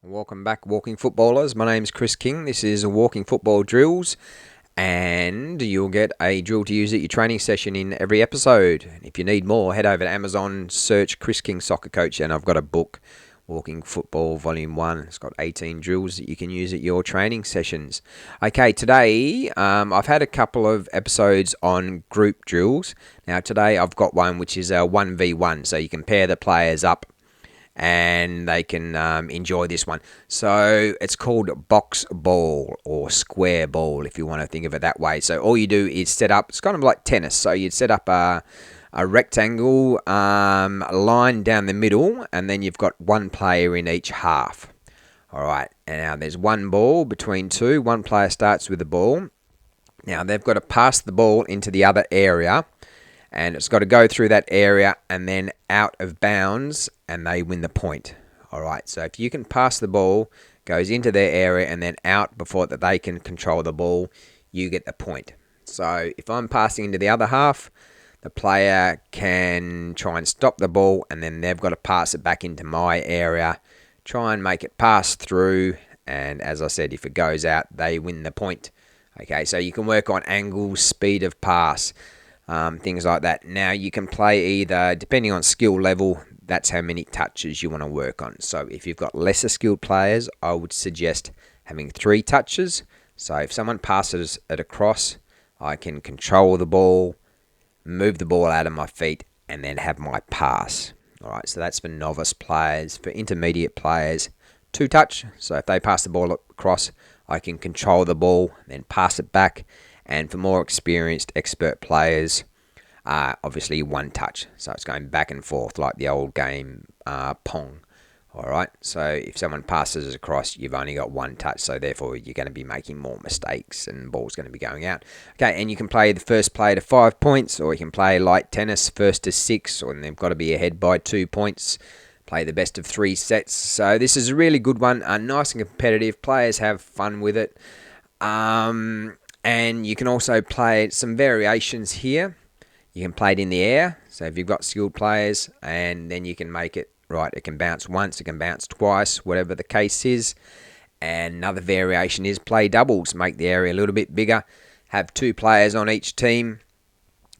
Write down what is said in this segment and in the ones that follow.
Welcome back, walking footballers. My name's Chris King. This is Walking Football Drills, and you'll get a drill to use at your training session in every episode. If you need more, head over to Amazon, search Chris King Soccer Coach, and I've got a book, Walking Football Volume 1. It's got 18 drills that you can use at your training sessions. Okay, today I've had a couple of episodes on group drills. Now today I've got one which is a 1v1, so you can pair the players up and they can enjoy this one. So it's called box ball or square ball, if you want to think of it that way. So all you do is set up, it's kind of like tennis. So you'd set up a rectangle line down the middle, and then you've got one player in each half. All right, and now there's one ball between two. One player starts with the ball. Now they've got to pass the ball into the other area, and it's got to go through that area and then out of bounds, and they win the point. All right, so if you can pass the ball, goes into their area and then out before that they can control the ball, you get the point. So if I'm passing into the other half, the player can try and stop the ball, and then they've got to pass it back into my area, try and make it pass through, and as I said, if it goes out, they win the point. Okay, so you can work on angles, speed of pass, things like that. Now you can play either, depending on skill level, that's how many touches you want to work on. So if you've got lesser skilled players, I would suggest having 3 touches. So if someone passes it across, I can control the ball, move the ball out of my feet, and then have my pass. All right, so that's for novice players. For intermediate players, 2 touch. So if they pass the ball across, I can control the ball, then pass it back. And for more experienced expert players, obviously 1 touch. So it's going back and forth like the old game Pong. All right, so if someone passes across, you've only got 1 touch, so therefore you're going to be making more mistakes and the ball's going to be going out. Okay, and you can play the first player to 5 points, or you can play like tennis, first to 6, or they've got to be ahead by 2 points. Play the best of 3 sets. So this is a really good one, nice and competitive. Players have fun with it. And you can also play some variations here. You can play it in the air. So if you've got skilled players, and then you can make it, right, it can bounce once, it can bounce twice, whatever the case is. And another variation is play doubles. Make the area a little bit bigger. Have 2 players on each team.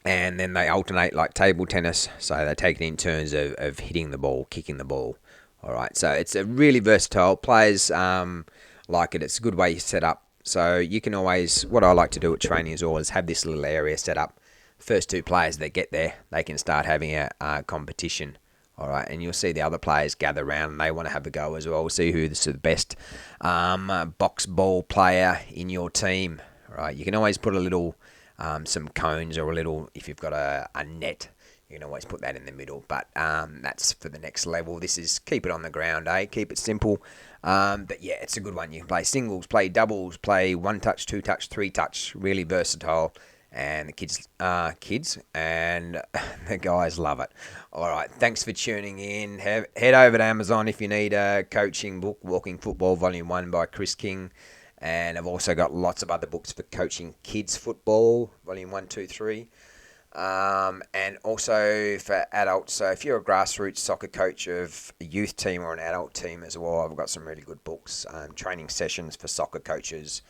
And then they alternate like table tennis. So they take it in turns of hitting the ball, kicking the ball. All right, so it's a really versatile. Players like it. It's a good way to set up. So you can always, what I like to do at training is always have this little area set up. First 2 players that get there, they can start having a competition. All right, and you'll see the other players gather around and they want to have a go as well. See who's the best box ball player in your team. All right, you can always put a little, some cones or a little, if you've got a net, you can always put that in the middle. But that's for the next level. This is keep it on the ground, keep it simple. But yeah, it's a good one. You can play singles, play doubles, play 1 touch, 2 touch, 3 touch. Really versatile. And the kids and the guys love it. All right, thanks for tuning in. Head over to Amazon if you need a coaching book, Walking Football Volume 1 by Chris King. And I've also got lots of other books for coaching kids football, Volume 1, 2, 3. And also for adults. So if you're a grassroots soccer coach of a youth team or an adult team as well, I've got some really good books. Training sessions for soccer coaches.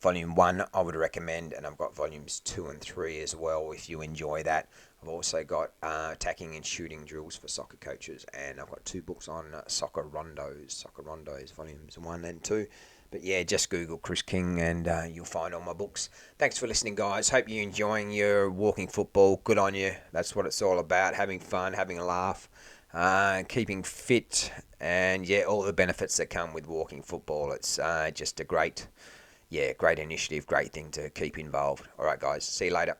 Volume 1 I would recommend, and I've got volumes 2 and 3 as well if you enjoy that. I've also got attacking and shooting drills for soccer coaches, and I've got 2 books on soccer rondos, volumes 1 and 2. But yeah, just Google Chris King and you'll find all my books. Thanks for listening, guys. Hope you're enjoying your walking football. Good on you. That's what it's all about, having fun, having a laugh, keeping fit, and yeah, all the benefits that come with walking football. It's just a great initiative, great thing to keep involved. All right, guys. See you later.